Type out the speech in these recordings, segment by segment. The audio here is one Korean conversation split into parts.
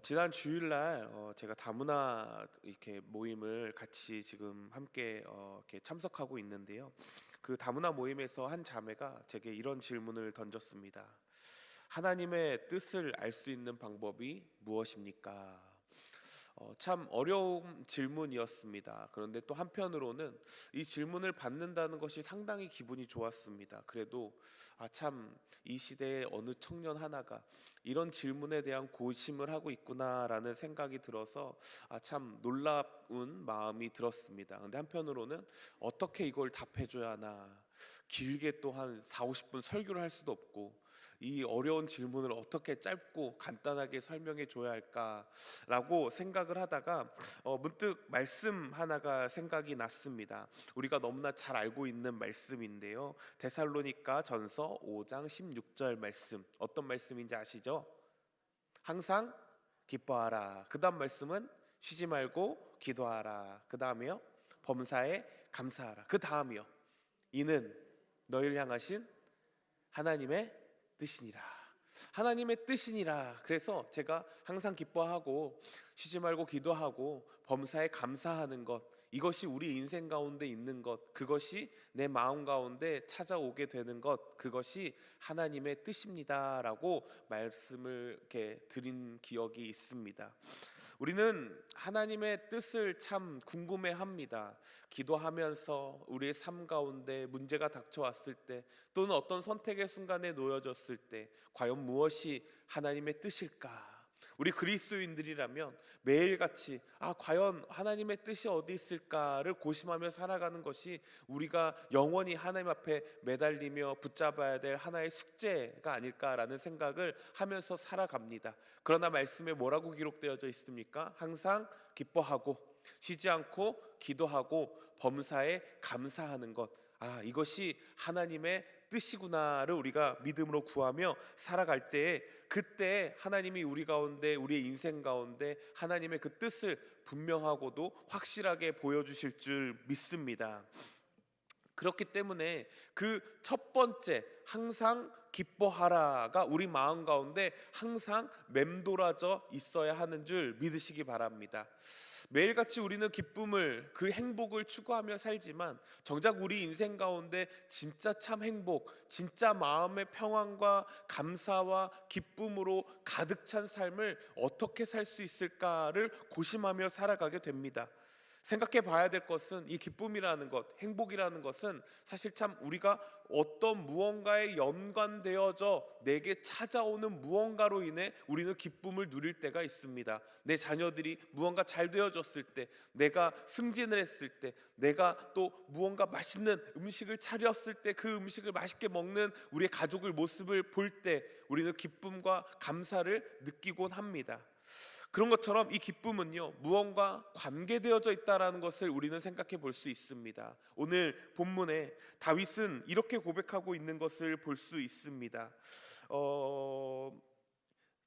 지난 주일날 제가 다문화 이렇게 모임을 같이 지금 함께 이렇게 참석하고 있는데요. 그 다문화 모임에서 한 자매가 제게 이런 질문을 던졌습니다. 하나님의 뜻을 알 수 있는 방법이 무엇입니까? 참 어려운 질문이었습니다. 그런데 또 한편으로는 이 질문을 받는다는 것이 상당히 기분이 좋았습니다. 그래도 참 이 시대의 어느 청년 하나가 이런 질문에 대한 고심을 하고 있구나라는 생각이 들어서 참 놀라운 마음이 들었습니다. 근데 한편으로는 어떻게 이걸 답해줘야 하나, 길게 또 한 4, 50분 설교를 할 수도 없고 이 어려운 질문을 어떻게 짧고 간단하게 설명해 줘야 할까라고 생각을 하다가 문득 말씀 하나가 생각이 났습니다. 우리가 너무나 잘 알고 있는 말씀인데요. 데살로니가 전서 5장 16절 말씀, 어떤 말씀인지 아시죠? 항상 기뻐하라. 그 다음 말씀은 쉬지 말고 기도하라. 그 다음에요, 범사에 감사하라. 그 다음이요, 이는 너희를 향하신 하나님의 뜻이니라. 하나님의 뜻이니라. 그래서 제가 항상 기뻐하고 쉬지 말고 기도하고 범사에 감사하는 것, 이것이 우리 인생 가운데 있는 것, 그것이 내 마음 가운데 찾아오게 되는 것, 그것이 하나님의 뜻입니다라고 말씀을 이렇게 드린 기억이 있습니다. 우리는 하나님의 뜻을 참 궁금해합니다. 기도하면서 우리의 삶 가운데 문제가 닥쳐왔을 때, 또는 어떤 선택의 순간에 놓여졌을 때 과연 무엇이 하나님의 뜻일까? 우리 그리스도인들이라면 매일같이 과연 하나님의 뜻이 어디 있을까를 고심하며 살아가는 것이 우리가 영원히 하나님 앞에 매달리며 붙잡아야 될 하나의 숙제가 아닐까라는 생각을 하면서 살아갑니다. 그러나 말씀에 뭐라고 기록되어져 있습니까? 항상 기뻐하고 쉬지 않고 기도하고 범사에 감사하는 것, 이것이 하나님의 뜻이구나를 우리가 믿음으로 구하며 살아갈 때에, 그때 하나님이 우리 가운데, 우리의 인생 가운데 하나님의 그 뜻을 분명하고도 확실하게 보여주실 줄 믿습니다. 그렇기 때문에 그 첫 번째 항상 기뻐하라가 우리 마음 가운데 항상 맴돌아져 있어야 하는 줄 믿으시기 바랍니다. 매일같이 우리는 기쁨을, 그 행복을 추구하며 살지만 정작 우리 인생 가운데 진짜 참 행복, 진짜 마음의 평안과 감사와 기쁨으로 가득 찬 삶을 어떻게 살 수 있을까를 고심하며 살아가게 됩니다. 생각해 봐야 될 것은, 이 기쁨이라는 것, 행복이라는 것은 사실 참 우리가 어떤 무언가에 연관되어져 내게 찾아오는 무언가로 인해 우리는 기쁨을 누릴 때가 있습니다. 내 자녀들이 무언가 잘 되어졌을 때, 내가 승진을 했을 때, 내가 또 무언가 맛있는 음식을 차렸을 때, 그 음식을 맛있게 먹는 우리의 가족의 모습을 볼 때 우리는 기쁨과 감사를 느끼곤 합니다. 그런 것처럼 이 기쁨은요, 무언가 관계되어져 있다는 것을 우리는 생각해 볼 수 있습니다. 오늘 본문에 다윗은 이렇게 고백하고 있는 것을 볼 수 있습니다.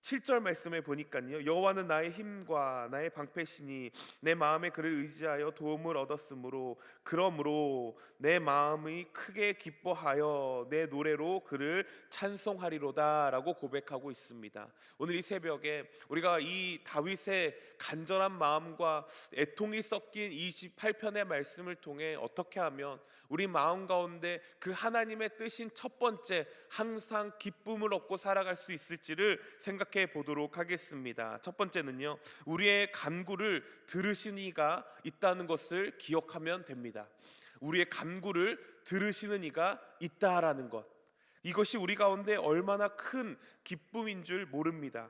7절 말씀에 보니까요, 여호와는 나의 힘과 나의 방패시니 내 마음에 그를 의지하여 도움을 얻었으므로 그러므로 내 마음이 크게 기뻐하여 내 노래로 그를 찬송하리로다 라고 고백하고 있습니다. 오늘 이 새벽에 우리가 이 다윗의 간절한 마음과 애통이 섞인 28편의 말씀을 통해 어떻게 하면 우리 마음 가운데 그 하나님의 뜻인 첫 번째 항상 기쁨을 얻고 살아갈 수 있을지를 생각해 보도록 하겠습니다. 첫 번째는요, 우리의 간구를 들으시는 이가 있다는 것을 기억하면 됩니다. 우리의 간구를 들으시는 이가 있다라는 것, 이것이 우리 가운데 얼마나 큰 기쁨인 줄 모릅니다.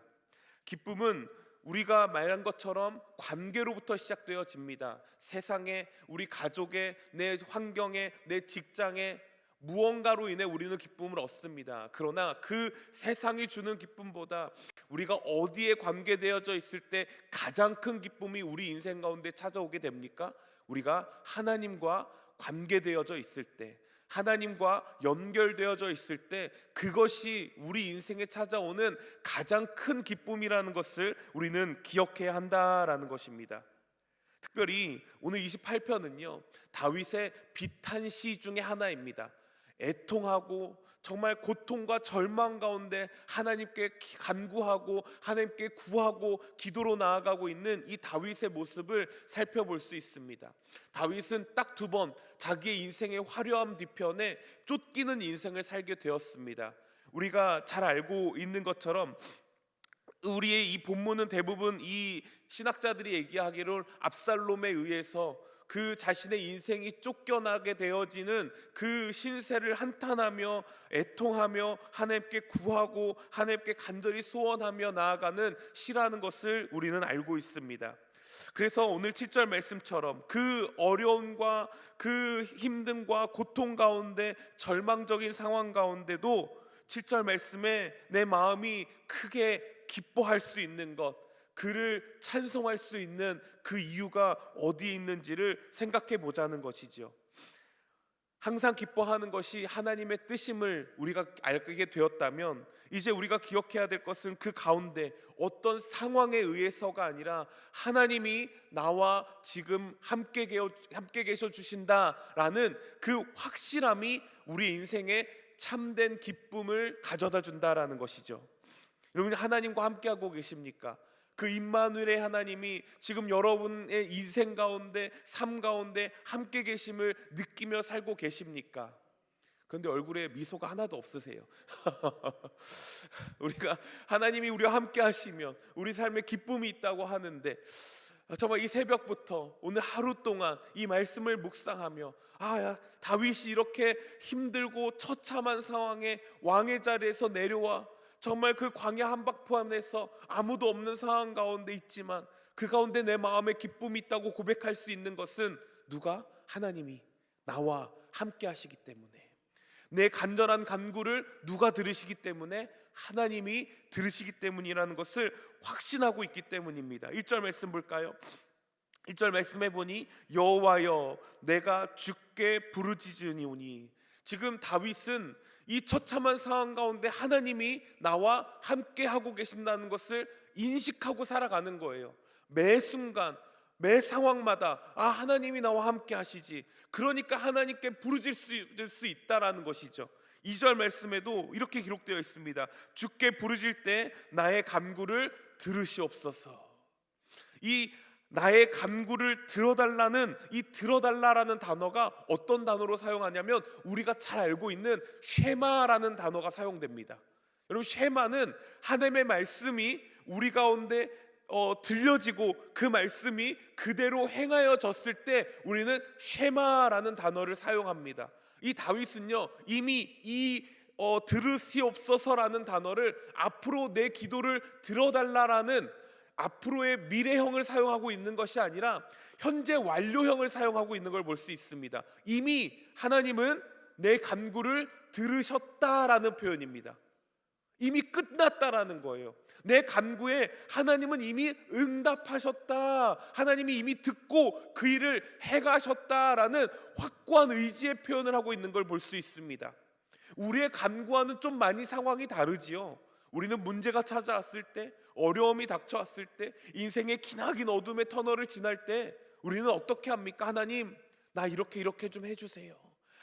기쁨은 우리가 말한 것처럼 관계로부터 시작되어집니다. 세상에, 우리 가족에, 내 환경에, 내 직장에 무언가로 인해 우리는 기쁨을 얻습니다. 그러나 그 세상이 주는 기쁨보다 우리가 어디에 관계되어져 있을 때 가장 큰 기쁨이 우리 인생 가운데 찾아오게 됩니까? 우리가 하나님과 관계되어져 있을 때, 하나님과 연결되어져 있을 때, 그것이 우리 인생에 찾아오는 가장 큰 기쁨이라는 것을 우리는 기억해야 한다라는 것입니다. 특별히 오늘 28편은요, 다윗의 비탄시 중에 하나입니다. 애통하고 정말 고통과 절망 가운데 하나님께 간구하고 하나님께 구하고 기도로 나아가고 있는 이 다윗의 모습을 살펴볼 수 있습니다. 다윗은 딱 2번 자기의 인생의 화려함 뒤편에 쫓기는 인생을 살게 되었습니다. 우리가 잘 알고 있는 것처럼 우리의 이 본문은 대부분 이 신학자들이 얘기하기를 압살롬에 의해서 그 자신의 인생이 쫓겨나게 되어지는 그 신세를 한탄하며 애통하며 하나님께 구하고 하나님께 간절히 소원하며 나아가는 시라는 것을 우리는 알고 있습니다. 그래서 오늘 7절 말씀처럼 그 어려움과 그 힘듦과 고통 가운데 절망적인 상황 가운데도 7절 말씀에 내 마음이 크게 기뻐할 수 있는 것, 그를 찬송할 수 있는 그 이유가 어디에 있는지를 생각해 보자는 것이죠. 항상 기뻐하는 것이 하나님의 뜻임을 우리가 알게 되었다면 이제 우리가 기억해야 될 것은 그 가운데 어떤 상황에 의해서가 아니라 하나님이 나와 지금 함께 계셔 주신다라는 그 확실함이 우리 인생에 참된 기쁨을 가져다 준다라는 것이죠. 여러분, 하나님과 함께하고 계십니까? 그 임마누엘의 하나님이 지금 여러분의 인생 가운데, 삶 가운데 함께 계심을 느끼며 살고 계십니까? 그런데 얼굴에 미소가 하나도 없으세요. 우리가 하나님이 우리와 함께 하시면 우리 삶에 기쁨이 있다고 하는데, 정말 이 새벽부터 오늘 하루 동안 이 말씀을 묵상하며 다윗이 이렇게 힘들고 처참한 상황에 왕의 자리에서 내려와 정말 그 광야 한복판 안에서 아무도 없는 상황 가운데 있지만 그 가운데 내 마음에 기쁨이 있다고 고백할 수 있는 것은 누가? 하나님이 나와 함께 하시기 때문에, 내 간절한 간구를 누가 들으시기 때문에? 하나님이 들으시기 때문이라는 것을 확신하고 있기 때문입니다. 1절 말씀 볼까요? 1절 말씀해 보니 여호와여 내가 주께 부르짖으니오니, 지금 다윗은 이 처참한 상황 가운데 하나님이 나와 함께 하고 계신다는 것을 인식하고 살아가는 거예요. 매 순간 매 상황마다 하나님이 나와 함께 하시지, 그러니까 하나님께 부르짖을 수 있다라는 것이죠. 2절 말씀에도 이렇게 기록되어 있습니다. 주께 부르짖을 때 나의 간구를 들으시옵소서. 이 나의 간구를 들어달라는 이 들어달라라는 단어가 어떤 단어로 사용하냐면 우리가 잘 알고 있는 쉐마라는 단어가 사용됩니다. 여러분, 쉐마는 하나님의 말씀이 우리 가운데 들려지고 그 말씀이 그대로 행하여졌을 때 우리는 쉐마라는 단어를 사용합니다. 이 다윗은요 이미 이 들으시옵소서라는 단어를 앞으로 내 기도를 들어달라라는 앞으로의 미래형을 사용하고 있는 것이 아니라 현재 완료형을 사용하고 있는 걸 볼 수 있습니다. 이미 하나님은 내 간구를 들으셨다라는 표현입니다. 이미 끝났다라는 거예요. 내 간구에 하나님은 이미 응답하셨다, 하나님이 이미 듣고 그 일을 해가셨다라는 확고한 의지의 표현을 하고 있는 걸 볼 수 있습니다. 우리의 간구와는 좀 많이 상황이 다르지요. 우리는 문제가 찾아왔을 때, 어려움이 닥쳐왔을 때, 인생의 기나긴 어둠의 터널을 지날 때 우리는 어떻게 합니까? 하나님, 나 이렇게 좀 해주세요.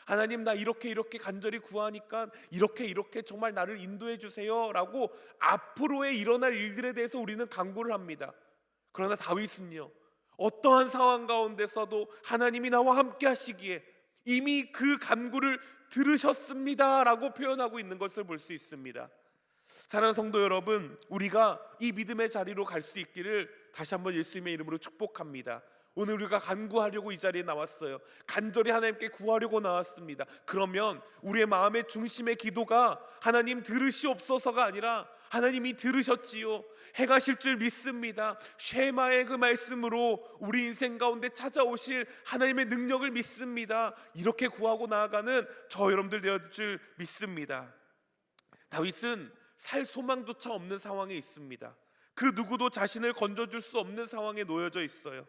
하나님, 나 이렇게 간절히 구하니까 이렇게 정말 나를 인도해 주세요 라고 앞으로의 일어날 일들에 대해서 우리는 간구를 합니다. 그러나 다윗은요 어떠한 상황 가운데서도 하나님이 나와 함께 하시기에 이미 그 간구를 들으셨습니다 라고 표현하고 있는 것을 볼 수 있습니다. 사랑하는 성도 여러분, 우리가 이 믿음의 자리로 갈 수 있기를 다시 한번 예수님의 이름으로 축복합니다. 오늘 우리가 간구하려고 이 자리에 나왔어요. 간절히 하나님께 구하려고 나왔습니다. 그러면 우리의 마음의 중심의 기도가 하나님 들으시옵소서가 아니라 하나님이 들으셨지요, 행하실 줄 믿습니다, 쉐마의 그 말씀으로 우리 인생 가운데 찾아오실 하나님의 능력을 믿습니다, 이렇게 구하고 나아가는 저 여러분들 되었을 줄 믿습니다. 다윗은 살 소망조차 없는 상황에 있습니다. 그 누구도 자신을 건져줄 수 없는 상황에 놓여져 있어요.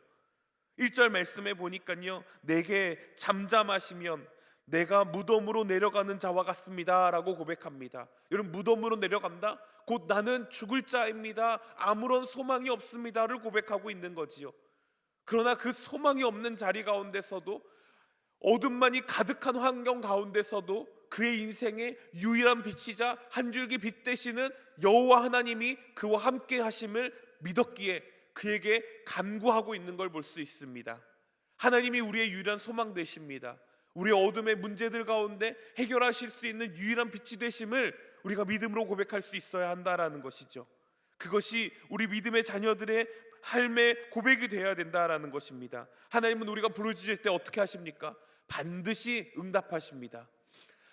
1절 말씀에 보니까요, 내게 잠잠하시면 내가 무덤으로 내려가는 자와 같습니다 라고 고백합니다. 여러분, 무덤으로 내려간다? 곧 나는 죽을 자입니다, 아무런 소망이 없습니다를 고백하고 있는 거지요. 그러나 그 소망이 없는 자리 가운데서도, 어둠만이 가득한 환경 가운데서도 그의 인생의 유일한 빛이자 한 줄기 빛 되시는 여호와 하나님이 그와 함께 하심을 믿었기에 그에게 간구하고 있는 걸 볼 수 있습니다. 하나님이 우리의 유일한 소망 되십니다. 우리의 어둠의 문제들 가운데 해결하실 수 있는 유일한 빛이 되심을 우리가 믿음으로 고백할 수 있어야 한다라는 것이죠. 그것이 우리 믿음의 자녀들의 삶의 고백이 되어야 된다라는 것입니다. 하나님은 우리가 부르짖을 때 어떻게 하십니까? 반드시 응답하십니다.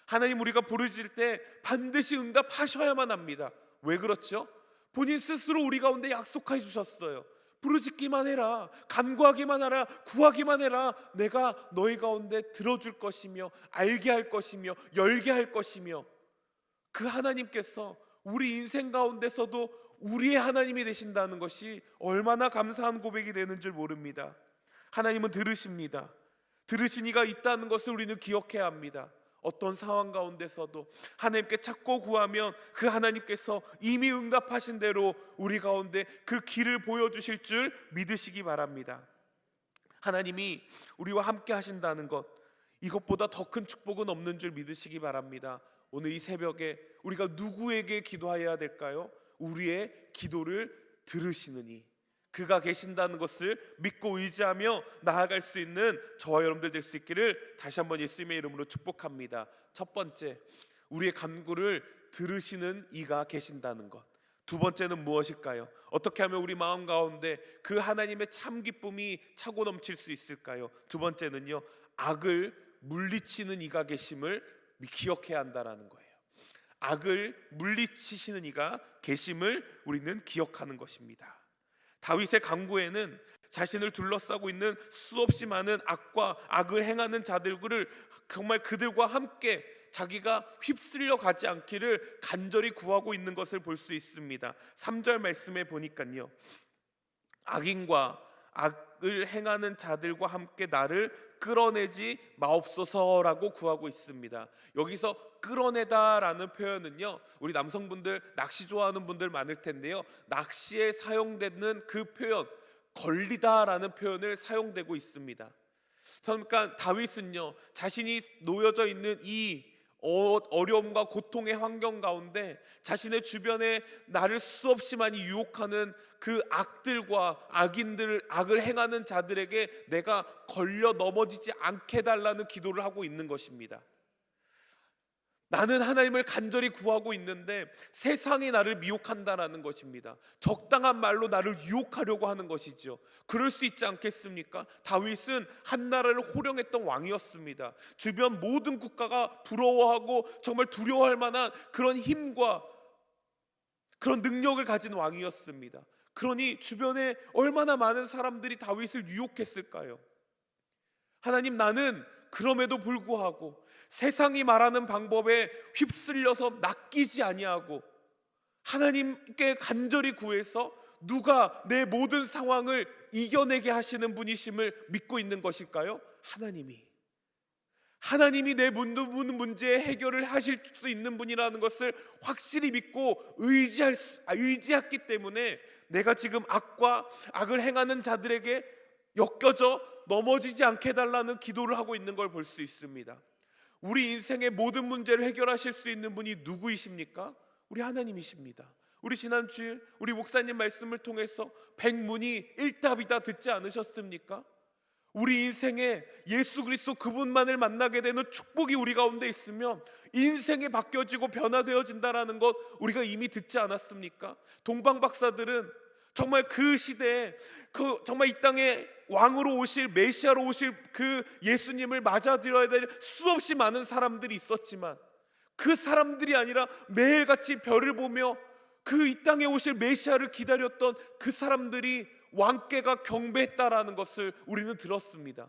하나님 우리가 부르짖을 때 반드시 응답하셔야만 합니다. 왜 그렇죠? 본인 스스로 우리 가운데 약속해 주셨어요. 부르짖기만 해라, 간구하기만 하라, 구하기만 해라. 내가 너희 가운데 들어줄 것이며 알게 할 것이며 열게 할 것이며, 그 하나님께서 우리 인생 가운데서도 우리의 하나님이 되신다는 것이 얼마나 감사한 고백이 되는 줄 모릅니다. 하나님은 들으십니다. 들으신 이가 있다는 것을 우리는 기억해야 합니다. 어떤 상황 가운데서도 하나님께 찾고 구하면 그 하나님께서 이미 응답하신 대로 우리 가운데 그 길을 보여주실 줄 믿으시기 바랍니다. 하나님이 우리와 함께 하신다는 것, 이것보다 더 큰 축복은 없는 줄 믿으시기 바랍니다. 오늘 이 새벽에 우리가 누구에게 기도해야 될까요? 우리의 기도를 들으시는 이, 그가 계신다는 것을 믿고 의지하며 나아갈 수 있는 저와 여러분들 될 수 있기를 다시 한번 예수님의 이름으로 축복합니다. 첫 번째, 우리의 간구를 들으시는 이가 계신다는 것. 두 번째는 무엇일까요? 어떻게 하면 우리 마음 가운데 그 하나님의 참 기쁨이 차고 넘칠 수 있을까요? 두 번째는요, 악을 물리치는 이가 계심을 기억해야 한다라는 거예요. 악을 물리치시는 이가 계심을 우리는 기억하는 것입니다. 다윗의 간구에는 자신을 둘러싸고 있는 수없이 많은 악과 악을 행하는 자들을 정말 그들과 함께 자기가 휩쓸려 가지 않기를 간절히 구하고 있는 것을 볼 수 있습니다. 3절 말씀에 보니까요, 악인과 악을 행하는 자들과 함께 나를 끌어내지 마옵소서라고 구하고 있습니다. 여기서 끌어내다라는 표현은요, 우리 남성분들 낚시 좋아하는 분들 많을 텐데요, 낚시에 사용되는 그 표현, 걸리다라는 표현을 사용되고 있습니다. 그러니까 다윗은요, 자신이 놓여져 있는 이 어려움과 고통의 환경 가운데 자신의 주변에 나를 수없이 많이 유혹하는 그 악들과 악인들, 악을 행하는 자들에게 내가 걸려 넘어지지 않게 달라는 기도를 하고 있는 것입니다. 나는 하나님을 간절히 구하고 있는데 세상이 나를 미혹한다라는 것입니다. 적당한 말로 나를 유혹하려고 하는 것이죠. 그럴 수 있지 않겠습니까? 다윗은 한 나라를 호령했던 왕이었습니다. 주변 모든 국가가 부러워하고 정말 두려워할 만한 그런 힘과 그런 능력을 가진 왕이었습니다. 그러니 주변에 얼마나 많은 사람들이 다윗을 유혹했을까요? 하나님, 나는 그럼에도 불구하고 세상이 말하는 방법에 휩쓸려서 낚이지 아니하고 하나님께 간절히 구해서 누가 내 모든 상황을 이겨내게 하시는 분이심을 믿고 있는 것일까요? 하나님이 내 모든 문제의 해결을 하실 수 있는 분이라는 것을 확실히 믿고 의지했기 때문에 내가 지금 악과 악을 행하는 자들에게 엮여져 넘어지지 않게 해달라는 기도를 하고 있는 걸 볼 수 있습니다. 우리 인생의 모든 문제를 해결하실 수 있는 분이 누구이십니까? 우리 하나님이십니다. 우리 지난 주일 우리 목사님 말씀을 통해서 백문이 일답이다 듣지 않으셨습니까? 우리 인생에 예수 그리스도 그분만을 만나게 되는 축복이 우리 가운데 있으면 인생이 바뀌어지고 변화되어진다라는 것 우리가 이미 듣지 않았습니까? 동방 박사들은 정말 그 시대에 정말 이 땅에 왕으로 오실 메시아로 오실 그 예수님을 맞아들여야 될 수없이 많은 사람들이 있었지만 그 사람들이 아니라 매일같이 별을 보며 그 이 땅에 오실 메시아를 기다렸던 그 사람들이 왕께가 경배했다라는 것을 우리는 들었습니다.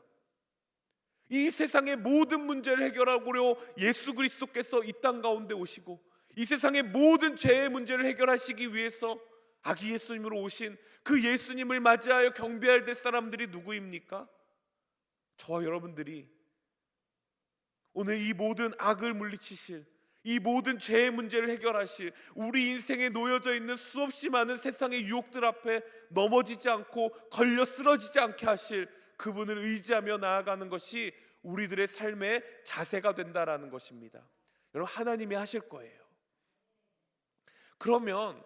이 세상의 모든 문제를 해결하고려 예수 그리스도께서 이 땅 가운데 오시고 이 세상의 모든 죄의 문제를 해결하시기 위해서 아기 예수님으로 오신 그 예수님을 맞이하여 경배할 될 사람들이 누구입니까? 저와 여러분들이 오늘 이 모든 악을 물리치실, 이 모든 죄의 문제를 해결하실, 우리 인생에 놓여져 있는 수없이 많은 세상의 유혹들 앞에 넘어지지 않고 걸려 쓰러지지 않게 하실 그분을 의지하며 나아가는 것이 우리들의 삶의 자세가 된다라는 것입니다. 여러분, 하나님이 하실 거예요. 그러면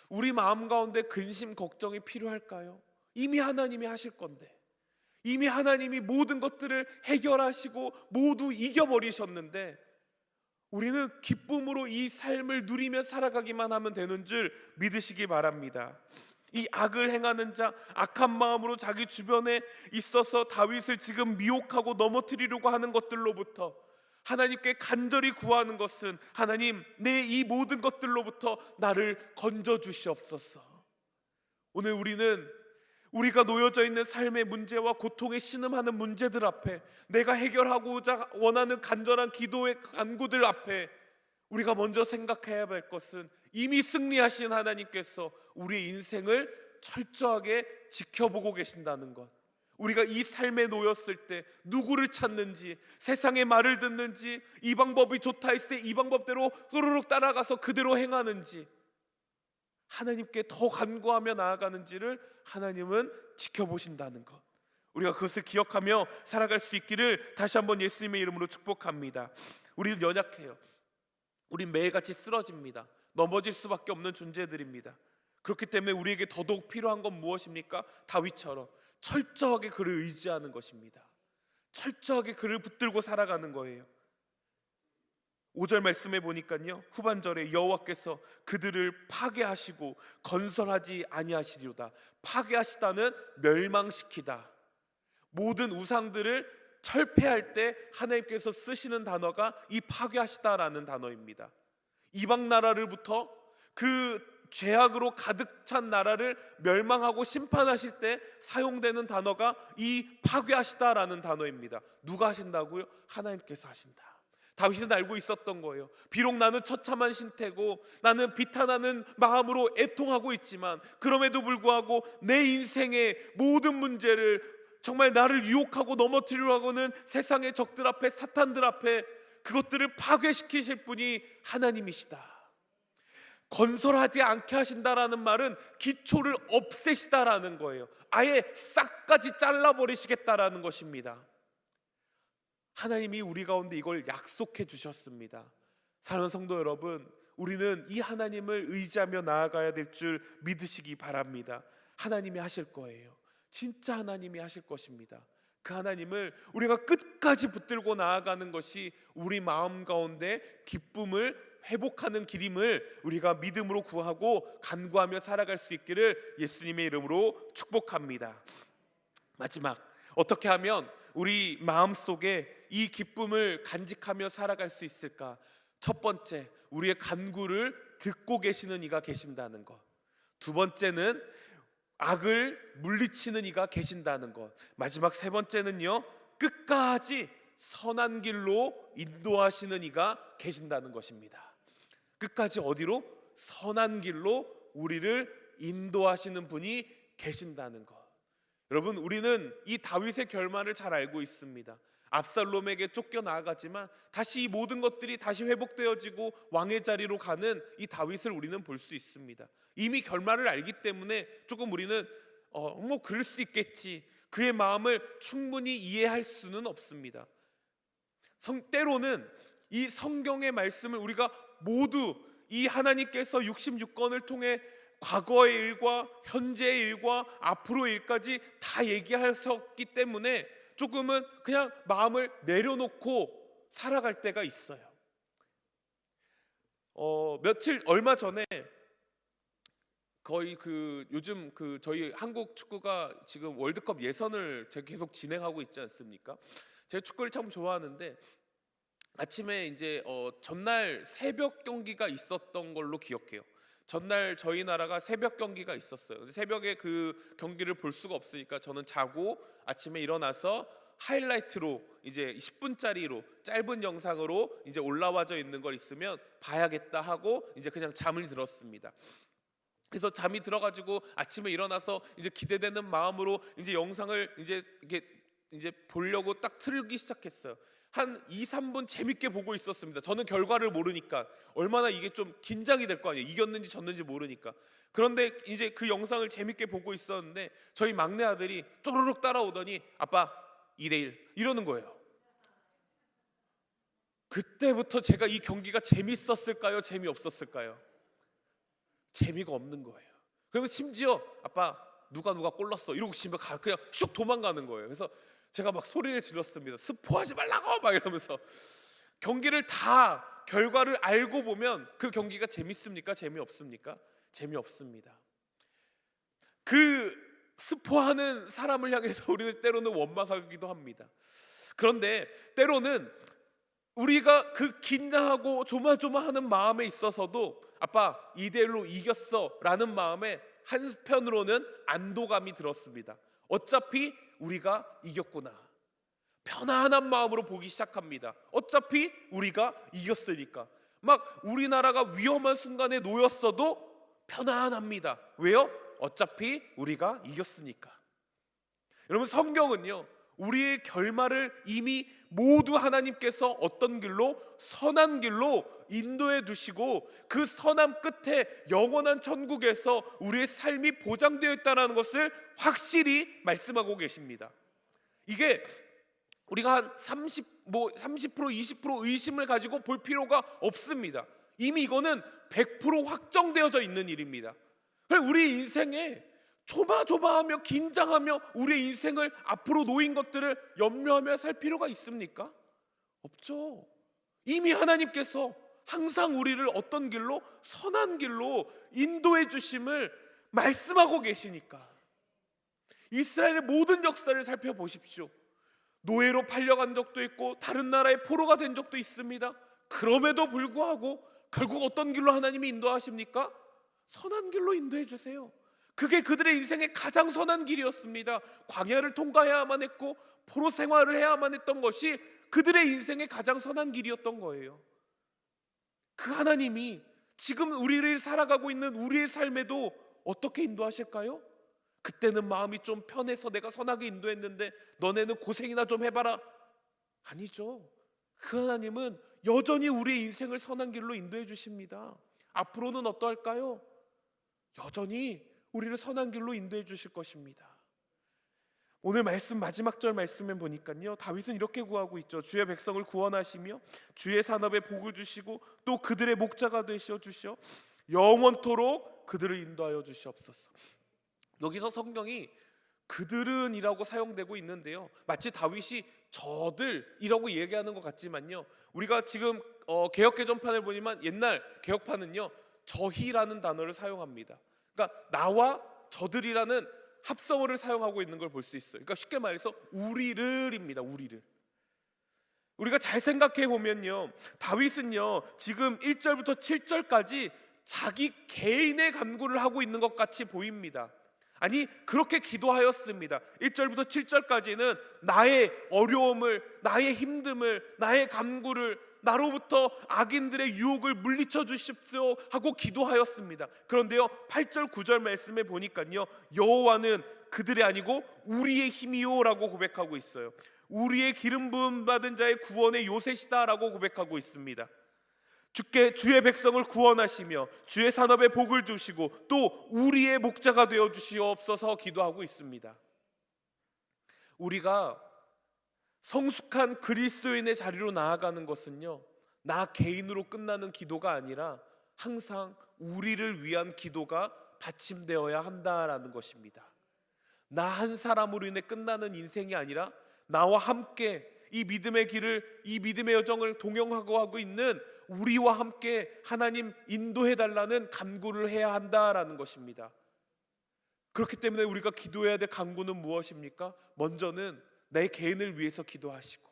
우리 마음 가운데 근심 걱정이 필요할까요? 이미 하나님이 하실 건데, 이미 하나님이 모든 것들을 해결하시고 모두 이겨버리셨는데, 우리는 기쁨으로 이 삶을 누리며 살아가기만 하면 되는 줄 믿으시기 바랍니다. 이 악을 행하는 자, 악한 마음으로 자기 주변에 있어서 다윗을 지금 미혹하고 넘어뜨리려고 하는 것들로부터 하나님께 간절히 구하는 것은, 하나님, 내 이 모든 것들로부터 나를 건져 주시옵소서. 오늘 우리는 우리가 놓여져 있는 삶의 문제와 고통에 신음하는 문제들 앞에, 내가 해결하고자 원하는 간절한 기도의 간구들 앞에 우리가 먼저 생각해야 할 것은, 이미 승리하신 하나님께서 우리의 인생을 철저하게 지켜보고 계신다는 것. 우리가 이 삶에 놓였을 때 누구를 찾는지, 세상의 말을 듣는지, 이 방법이 좋다 했을 때 이 방법대로 후루룩 따라가서 그대로 행하는지, 하나님께 더 간구하며 나아가는지를 하나님은 지켜보신다는 것. 우리가 그것을 기억하며 살아갈 수 있기를 다시 한번 예수님의 이름으로 축복합니다. 우리는 연약해요. 우린 매일같이 쓰러집니다. 넘어질 수밖에 없는 존재들입니다. 그렇기 때문에 우리에게 더더욱 필요한 건 무엇입니까? 다윗처럼 철저하게 그를 의지하는 것입니다. 철저하게 그를 붙들고 살아가는 거예요. 5절 말씀에 보니까요, 후반절에 여호와께서 그들을 파괴하시고 건설하지 아니하시리로다. 파괴하시다는 멸망시키다. 모든 우상들을 철폐할 때 하나님께서 쓰시는 단어가 이 파괴하시다라는 단어입니다. 이방 나라를부터 그 죄악으로 가득 찬 나라를 멸망하고 심판하실 때 사용되는 단어가 이 파괴하시다라는 단어입니다. 누가 하신다고요? 하나님께서 하신다. 다윗은 알고 있었던 거예요. 비록 나는 처참한 신태고 나는 비탄하는 마음으로 애통하고 있지만, 그럼에도 불구하고 내 인생의 모든 문제를, 정말 나를 유혹하고 넘어뜨리려고 하는 세상의 적들 앞에, 사탄들 앞에, 그것들을 파괴시키실 분이 하나님이시다. 건설하지 않게 하신다라는 말은 기초를 없애시다라는 거예요. 아예 싹까지 잘라버리시겠다라는 것입니다. 하나님이 우리 가운데 이걸 약속해 주셨습니다. 사랑하는 성도 여러분, 우리는 이 하나님을 의지하며 나아가야 될 줄 믿으시기 바랍니다. 하나님이 하실 거예요. 진짜 하나님이 하실 것입니다. 그 하나님을 우리가 끝까지 붙들고 나아가는 것이 우리 마음 가운데 기쁨을 회복하는 길임을 우리가 믿음으로 구하고 간구하며 살아갈 수 있기를 예수님의 이름으로 축복합니다. 마지막, 어떻게 하면 우리 마음속에 이 기쁨을 간직하며 살아갈 수 있을까? 첫 번째, 우리의 간구를 듣고 계시는 이가 계신다는 것. 두 번째는 악을 물리치는 이가 계신다는 것. 마지막 세 번째는요, 끝까지 선한 길로 인도하시는 이가 계신다는 것입니다. 끝까지 어디로? 선한 길로 우리를 인도하시는 분이 계신다는 것. 여러분, 우리는 이 다윗의 결말을 잘 알고 있습니다. 압살롬에게 쫓겨나가지만 다시 이 모든 것들이 다시 회복되어지고 왕의 자리로 가는 이 다윗을 우리는 볼 수 있습니다. 이미 결말을 알기 때문에 조금 우리는 뭐 그럴 수 있겠지, 그의 마음을 충분히 이해할 수는 없습니다. 때로는 이 성경의 말씀을 우리가 모두 이 하나님께서 66권을 통해 과거의 일과 현재의 일과 앞으로의 일까지 다 얘기하셨기 때문에 조금은 그냥 마음을 내려놓고 살아갈 때가 있어요. 얼마 전에 거의 요즘 저희 한국 축구가 지금 월드컵 예선을 제가 계속 진행하고 있지 않습니까? 제가 축구를 참 좋아하는데 아침에 이제 전날 새벽 경기가 있었던 걸로 기억해요. 전날 저희 나라가 새벽 경기가 있었어요. 근데 새벽에 그 경기를 볼 수가 없으니까 저는 자고 아침에 일어나서 하이라이트로 이제 10분짜리로 짧은 영상으로 이제 올라와져 있는 걸 있으면 봐야겠다 하고 이제 그냥 잠을 들었습니다. 그래서 잠이 들어가지고 아침에 일어나서 이제 기대되는 마음으로 이제 영상을 이제 보려고 딱 틀기 시작했어요. 한 2-3분 재밌게 보고 있었습니다. 저는 결과를 모르니까 얼마나 이게 좀 긴장이 될 거 아니에요. 이겼는지 졌는지 모르니까. 그런데 이제 그 영상을 재밌게 보고 있었는데 저희 막내 아들이 쪼르륵 따라오더니 아빠 2대1 이러는 거예요. 그때부터 제가 이 경기가 재밌었을까요? 재미없었을까요? 재미가 없는 거예요. 그리고 심지어 아빠 누가 골 넣었어 이러고 집에 그냥 슉 도망가는 거예요. 그래서 제가 막 소리를 질렀습니다. 스포하지 말라고 막 이러면서. 경기를 다 결과를 알고 보면 그 경기가 재밌습니까? 재미없습니까? 재미없습니다. 그 스포하는 사람을 향해서 우리는 때로는 원망하기도 합니다. 그런데 때로는 우리가 그 긴장하고 조마조마하는 마음에 있어서도 아빠 2대1로 이겼어 라는 마음에 한편으로는 안도감이 들었습니다. 어차피 우리가 이겼구나. 편안한 마음으로 보기 시작합니다. 어차피 우리가 이겼으니까. 막 우리나라가 위험한 순간에 놓였어도 편안합니다. 왜요? 어차피 우리가 이겼으니까. 여러분, 성경은요 우리의 결말을 이미 모두 하나님께서 어떤 길로? 선한 길로 인도해 두시고 그 선함 끝에 영원한 천국에서 우리의 삶이 보장되어 있다는 것을 확실히 말씀하고 계십니다. 이게 우리가 한 30% 20% 의심을 가지고 볼 필요가 없습니다. 이미 이거는 100% 확정되어져 있는 일입니다. 우리 인생에 조마조마하며 긴장하며 우리의 인생을 앞으로 놓인 것들을 염려하며 살 필요가 있습니까? 없죠. 이미 하나님께서 항상 우리를 어떤 길로? 선한 길로 인도해 주심을 말씀하고 계시니까. 이스라엘의 모든 역사를 살펴보십시오. 노예로 팔려간 적도 있고 다른 나라의 포로가 된 적도 있습니다. 그럼에도 불구하고 결국 어떤 길로 하나님이 인도하십니까? 선한 길로 인도해 주세요. 그게 그들의 인생의 가장 선한 길이었습니다. 광야를 통과해야만 했고 포로 생활을 해야만 했던 것이 그들의 인생의 가장 선한 길이었던 거예요. 그 하나님이 지금 우리를 살아가고 있는 우리의 삶에도 어떻게 인도하실까요? 그때는 마음이 좀 편해서 내가 선하게 인도했는데 너네는 고생이나 좀 해봐라. 아니죠. 그 하나님은 여전히 우리의 인생을 선한 길로 인도해 주십니다. 앞으로는 어떠할까요? 여전히 우리를 선한 길로 인도해 주실 것입니다. 오늘 말씀 마지막 절 말씀에 보니까요 다윗은 이렇게 구하고 있죠. 주의 백성을 구원하시며 주의 산업에 복을 주시고 또 그들의 목자가 되시어 주시어 영원토록 그들을 인도하여 주시옵소서. 여기서 성경이 그들은 이라고 사용되고 있는데요 마치 다윗이 저들이라고 얘기하는 것 같지만요 우리가 지금 개역개정판을 보지만 옛날 개역판은요 저희라는 단어를 사용합니다. 그러니까 나와 저들이라는 합성어를 사용하고 있는 걸 볼 수 있어요. 그러니까 쉽게 말해서 우리를입니다. 우리를. 우리가 잘 생각해 보면요 다윗은요 지금 1절부터 7절까지 자기 개인의 간구를 하고 있는 것 같이 보입니다. 아니 그렇게 기도하였습니다. 1절부터 7절까지는 나의 어려움을, 나의 힘듦을, 나의 간구를, 나로부터 악인들의 유혹을 물리쳐 주십시오 하고 기도하였습니다. 그런데요 8절 9절 말씀에 보니까요 여호와는 그들이 아니고 우리의 힘이요 라고 고백하고 있어요. 우리의 기름 부음 받은 자의 구원의 요새시다 라고 고백하고 있습니다. 주의 백성을 구원하시며 주의 산업에 복을 주시고 또 우리의 목자가 되어 주시옵소서 기도하고 있습니다. 우리가 성숙한 그리스도인의 자리로 나아가는 것은요 나 개인으로 끝나는 기도가 아니라 항상 우리를 위한 기도가 받침되어야 한다라는 것입니다. 나 한 사람으로 인해 끝나는 인생이 아니라 나와 함께 이 믿음의 길을, 이 믿음의 여정을 동행하고 하고 있는 우리와 함께 하나님 인도해달라는 간구를 해야 한다라는 것입니다. 그렇기 때문에 우리가 기도해야 될 간구는 무엇입니까? 먼저는 내 개인을 위해서 기도하시고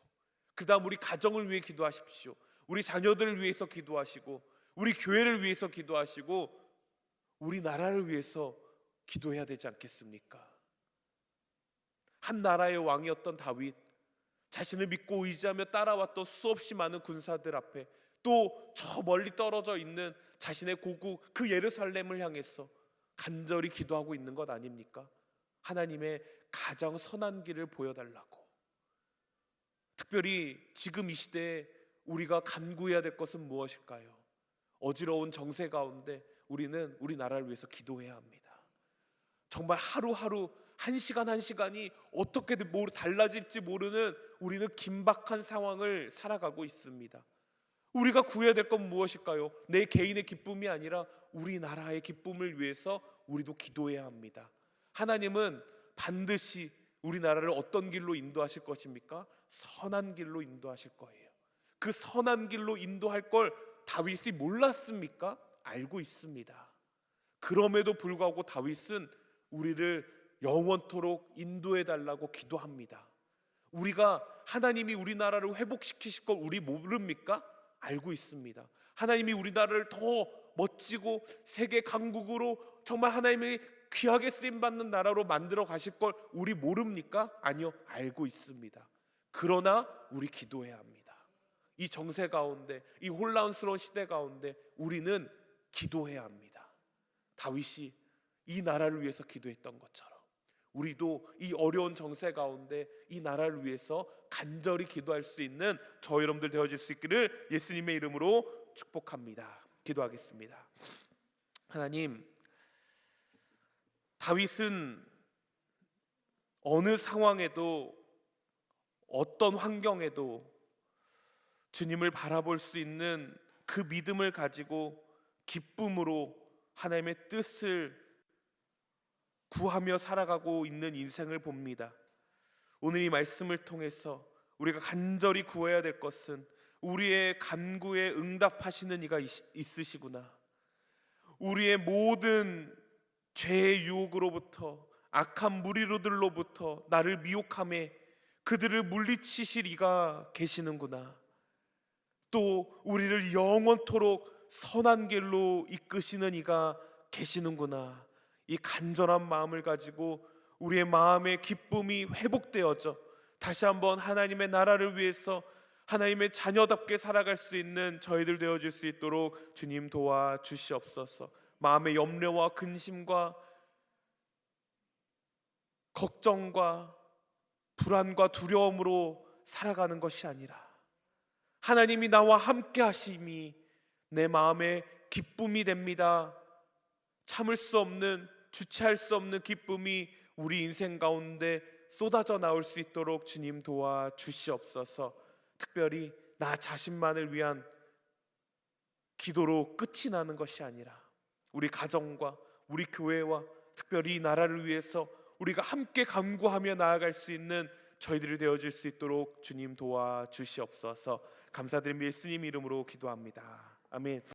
그 다음 우리 가정을 위해 기도하십시오. 우리 자녀들을 위해서 기도하시고 우리 교회를 위해서 기도하시고 우리 나라를 위해서 기도해야 되지 않겠습니까? 한 나라의 왕이었던 다윗, 자신을 믿고 의지하며 따라왔던 수없이 많은 군사들 앞에 또 저 멀리 떨어져 있는 자신의 고국 그 예루살렘을 향해서 간절히 기도하고 있는 것 아닙니까? 하나님의 가장 선한 길을 보여달라고. 특별히 지금 이 시대에 우리가 간구해야 될 것은 무엇일까요? 어지러운 정세 가운데 우리는 우리 나라를 위해서 기도해야 합니다. 정말 하루하루 한 시간 한 시간이 어떻게 달라질지 모르는 우리는 긴박한 상황을 살아가고 있습니다. 우리가 구해야 될 건 무엇일까요? 내 개인의 기쁨이 아니라 우리나라의 기쁨을 위해서 우리도 기도해야 합니다. 하나님은 반드시 우리나라를 어떤 길로 인도하실 것입니까? 선한 길로 인도하실 거예요. 그 선한 길로 인도할 걸 다윗이 몰랐습니까? 알고 있습니다. 그럼에도 불구하고 다윗은 우리를 영원토록 인도해 달라고 기도합니다. 우리가 하나님이 우리나라를 회복시키실 걸 우리 모릅니까? 알고 있습니다. 하나님이 우리나라를 더 멋지고 세계 강국으로 정말 하나님이 귀하게 쓰임받는 나라로 만들어 가실 걸 우리 모릅니까? 아니요, 알고 있습니다. 그러나 우리 기도해야 합니다. 이 정세 가운데, 이 혼란스러운 시대 가운데 우리는 기도해야 합니다. 다윗이 이 나라를 위해서 기도했던 것처럼 우리도 이 어려운 정세 가운데 이 나라를 위해서 간절히 기도할 수 있는 저 여러분들 되어질 수 있기를 예수님의 이름으로 축복합니다. 기도하겠습니다. 하나님, 다윗은 어느 상황에도 어떤 환경에도 주님을 바라볼 수 있는 그 믿음을 가지고 기쁨으로 하나님의 뜻을 구하며 살아가고 있는 인생을 봅니다. 오늘 이 말씀을 통해서 우리가 간절히 구해야 될 것은 우리의 간구에 응답하시는 이가 있으시구나. 우리의 모든 죄의 유혹으로부터 악한 무리로들로부터 나를 미혹함에 그들을 물리치실 이가 계시는구나. 또 우리를 영원토록 선한 길로 이끄시는 이가 계시는구나. 이 간절한 마음을 가지고 우리의 마음의 기쁨이 회복되어져 다시 한번 하나님의 나라를 위해서 하나님의 자녀답게 살아갈 수 있는 저희들 되어질 수 있도록 주님 도와주시옵소서. 마음의 염려와 근심과 걱정과 불안과 두려움으로 살아가는 것이 아니라 하나님이 나와 함께 하심이 내 마음의 기쁨이 됩니다. 참을 수 없는, 주체할 수 없는 기쁨이 우리 인생 가운데 쏟아져 나올 수 있도록 주님 도와주시옵소서. 특별히 나 자신만을 위한 기도로 끝이 나는 것이 아니라 우리 가정과 우리 교회와 특별히 이 나라를 위해서 우리가 함께 간구하며 나아갈 수 있는 저희들이 되어질 수 있도록 주님 도와주시옵소서. 감사드리며 예수님 이름으로 기도합니다. 아멘.